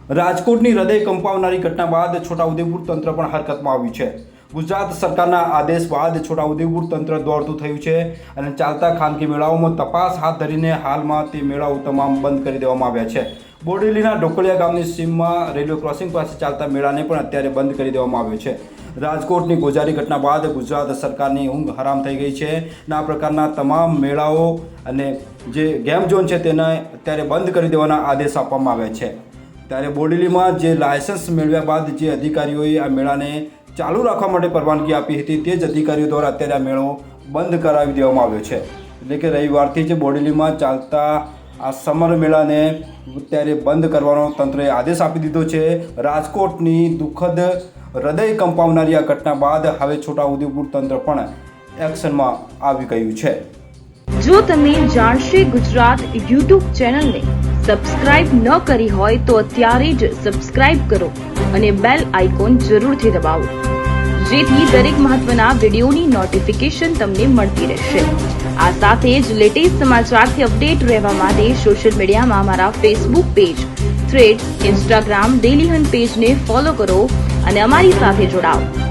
રાજકોટની હૃદય કંપાવનારી ઘટના બાદ છોટાઉદેપુર તંત્ર પણ હરકતમાં આવ્યું છે। ગુજરાત સરકારના આદેશ બાદ છોટાઉદેપુર તંત્ર દોડતું થયું છે અને ચાલતા ખાનગી મેળાઓમાં તપાસ હાથ ધરીને હાલમાં તે મેળાઓ તમામ બંધ કરી દેવામાં આવ્યા છે। બોડેલીના ઢોકળિયા ગામની સીમમાં રેલવે ક્રોસિંગ પાસે ચાલતા મેળાને પણ અત્યારે બંધ કરી દેવામાં આવ્યો છે। રાજકોટની ગોઝારી ઘટના બાદ ગુજરાત સરકારની ઊંઘ હરામ થઈ ગઈ છે અને આ પ્રકારના તમામ મેળાઓ અને જે ગેમ ઝોન છે તેને અત્યારે બંધ કરી દેવાના આદેશ આપવામાં આવ્યા છે। ત્યારે બોડેલીમાં જે લાયસન્સ મેળવ્યા બાદ જે અધિકારીઓએ આ મેળાને ચાલુ રાખવા માટે પરવાનગી આપી હતી તે જ અધિકારીઓ દ્વારા અત્યારે આ મેળો બંધ કરાવી દેવામાં આવ્યો છે। એટલે કે રવિવારથી જ બોડેલીમાં ચાલતા આ સમર મેળાને અત્યારે બંધ કરવાનો તંત્રએ આદેશ આપી દીધો છે। રાજકોટની દુઃખદ હૃદય કંપાવનારી આ ઘટના બાદ હવે છોટાઉદેપુર તંત્ર પણ એક્શનમાં આવી ગયું છે। જો તમે જાણશે ગુજરાત યુટ્યુબ ચેનલને સબસ્ક્રાઇબ ન કરી હોય તો અત્યારે જ સબસ્ક્રાઇબ કરો અને બેલ આઇકોન જરૂરથી દબાવો, જેથી દરેક મહત્વના વિડીયોની નોટિફિકેશન તમને મળતી રહેશે। આ સાથે જ લેટેસ્ટ સમાચારથી અપડેટ રહેવા માટે સોશિયલ મીડિયામાં અમારા Facebook page, thread, Instagram, daily hunt પેજને ફોલો કરો અને અમારી સાથે જોડાઓ।